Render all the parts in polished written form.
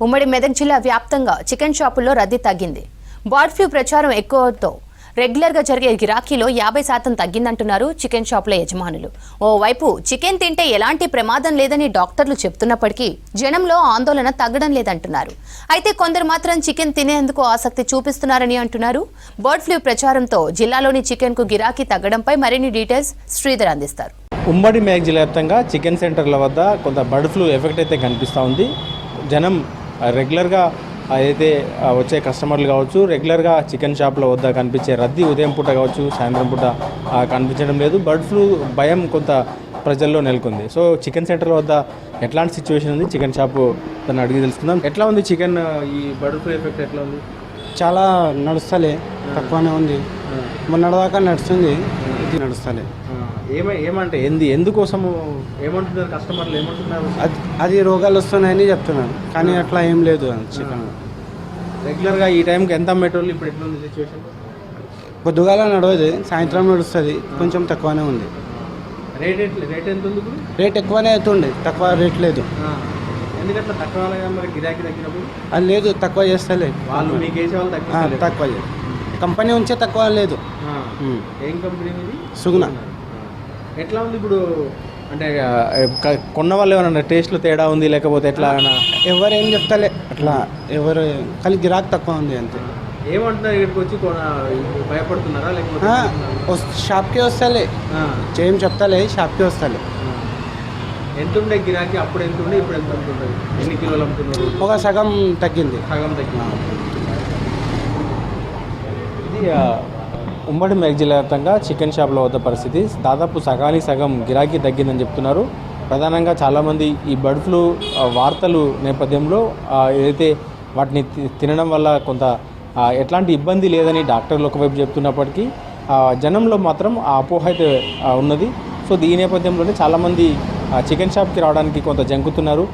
ఉమ్మడి మెదక్ జిల్లా వ్యాప్తంగా చికెన్ షాపుల్లో రద్దీ తగ్గింది. బర్డ్ ఫ్లూ ప్రచారం ఎక్కువతో రెగ్యులర్గా జరిగే గిరాకీలో 50% తగ్గిందంటున్నారు చికెన్ షాపుల యజమానులు. ఓవైపు చికెన్ తింటే ఎలాంటి ప్రమాదం లేదని డాక్టర్లు చెప్తున్నప్పటికీ జనంలో ఆందోళన తగ్గడం లేదంటున్నారు. అయితే కొందరు మాత్రం చికెన్ తినేందుకు ఆసక్తి చూపిస్తున్నారని అంటున్నారు. బర్డ్ ఫ్లూ ప్రచారంతో జిల్లాలోని చికెన్ కు గిరాకీ తగ్గడంపై మరిన్ని డీటెయిల్స్ శ్రీధర్ అందిస్తారు. ఉమ్మడి మెదక్ జిల్లా వ్యాప్తంగా చికెన్ సెంటర్ల వద్ద కొంత బర్డ్ ఫ్లూ ఎఫెక్ట్ అయితే కనిపిస్తూ ఉంది. జనం రెగ్యులర్గా అయితే వచ్చే కస్టమర్లు కావచ్చు, రెగ్యులర్గా చికెన్ షాప్ల వద్ద కనిపించే రద్దీ ఉదయం పూట కావచ్చు, సాయంత్రం పూట కనిపించడం లేదు. బర్డ్ ఫ్లూ భయం కొంత ప్రజల్లో నెలకొంది. సో చికెన్ సెంటర్ల వద్ద ఎట్లాంటి సిచ్యువేషన్ ఉంది, చికెన్ షాపు తను అడిగి తెలుసుకుందాం. ఎట్లా ఉంది చికెన్, ఈ బర్డ్ ఫ్లూ ఎఫెక్ట్ ఎట్లా ఉంది? చాలా నడుస్తలే, తక్కువనే ఉంది. మొన్నటిదాకా నడుస్తుంది, ఇది నడుస్తలే. ఏమంటే ఎందుకోసము ఏమంటున్నారు కస్టమర్లు, ఏమంటున్నారు? అది రోగాలు వస్తున్నాయని చెప్తున్నారు, కానీ అట్లా ఏం లేదు. చికెన్ రెగ్యులర్గా ఈ టైంకి ఎంత అమ్మేటోళ్ళు, ఇప్పుడు ఎట్లా ఉంది సిచ్యువేషన్? పొద్దుగాల నడవదు, సాయంత్రం నడుస్తుంది, కొంచెం తక్కువనే ఉంది. రేట్ ఎంత ఉంది? రేట్ ఎక్కువనే అవుతుండే, తక్కువ రేట్ లేదు. ఎందుకంటే తక్కువ మరి గిరాకీ తగ్గినప్పుడు అది లేదు, తక్కువ చేస్తలే వాళ్ళు. మీకు వేసే వాళ్ళు తక్కువ కంపెనీ ఉంచే తక్కువ లేదు. ఏం కంపెనీ ఇది? సుగుణ. ఎట్లా ఉంది ఇప్పుడు? అంటే కొన్న వాళ్ళు ఏమన్నా టేస్ట్లో తేడా ఉంది లేకపోతే ఎట్లా? ఎవరు ఏం చెప్తలే అట్లా, ఎవరు కానీ గిరాకీ తక్కువ ఉంది అంతే. ఏమంటున్నారు ఇక్కడికి వచ్చి భయపడుతున్నారా లేకపోతే? షాప్కి వస్తలే, ఏం చెప్తలే, షాప్కి వస్తలే. ఎంత ఉండే గిరాకీ అప్పుడు, ఎంత ఉండే ఇప్పుడు ఎంత ఉంటుంది? ఎన్ని కిలోలు అమ్ముతున్నారు? ఒక సగం తగ్గింది. ఇది ఉమ్మడి మెదక్ జిల్లా వ్యాప్తంగా చికెన్ షాప్ల వద్ద పరిస్థితి దాదాపు సగానికి సగం గిరాకీ తగ్గిందని చెప్తున్నారు. ప్రధానంగా చాలామంది ఈ బర్డ్ ఫ్లూ వార్తలు నేపథ్యంలో ఏదైతే వాటిని తినడం వల్ల కొంత ఎట్లాంటి ఇబ్బంది లేదని డాక్టర్లు ఒకవైపు చెప్తున్నప్పటికీ జనంలో మాత్రం ఆ అపోహ అయితే ఉన్నది. సో ఈ నేపథ్యంలోనే చాలామంది చికెన్ షాప్కి రావడానికి కొంత జంకుతున్నారు.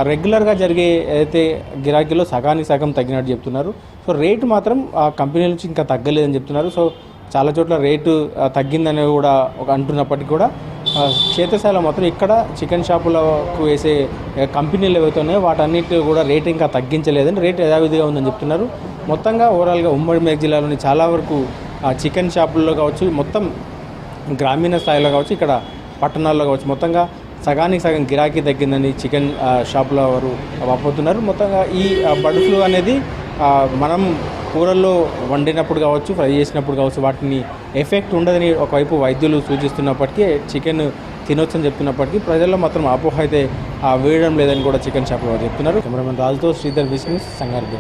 రెగ్యులర్గా జరిగే ఏదైతే గిరాకీలో సగానికి సగం తగ్గినట్టు చెప్తున్నారు. సో రేటు మాత్రం కంపెనీ నుంచి ఇంకా తగ్గలేదని చెప్తున్నారు. సో చాలా చోట్ల రేటు తగ్గిందని కూడా అంటున్నప్పటికీ కూడా క్షేత్రస్థాయిలో మాత్రం ఇక్కడ చికెన్ షాపులకు వేసే కంపెనీలు ఏవైతే ఉన్నాయో వాటన్నిటి కూడా రేటు ఇంకా తగ్గించలేదని, రేటు యథావిధిగా ఉందని చెప్తున్నారు. మొత్తంగా ఓవరాల్గా ఉమ్మడి మెదక్ జిల్లాలోని చాలా వరకు చికెన్ షాపుల్లో కావచ్చు, మొత్తం గ్రామీణ స్థాయిలో కావచ్చు, ఇక్కడ పట్టణాల్లో కావచ్చు, మొత్తంగా సగానికి సగం గిరాకీ తగ్గిందని చికెన్ షాపుల వారు వాపోతున్నారు. మొత్తంగా ఈ బర్డ్ ఫ్లూ అనేది మనం కూరల్లో వండినప్పుడు కావచ్చు, ఫ్రై చేసినప్పుడు కావచ్చు, వాటిని ఎఫెక్ట్ ఉండదని ఒకవైపు వైద్యులు సూచిస్తున్నప్పటికీ, చికెన్ తినొచ్చని చెప్తున్నప్పటికీ ప్రజల్లో మాత్రం అపోహ అయితే వేయడం లేదని కూడా చికెన్ షాపుల వారు చెప్తున్నారు. కెమెరామెన్ రాజుతో శ్రీధర్, విష్ణు, సంగారెడ్డి.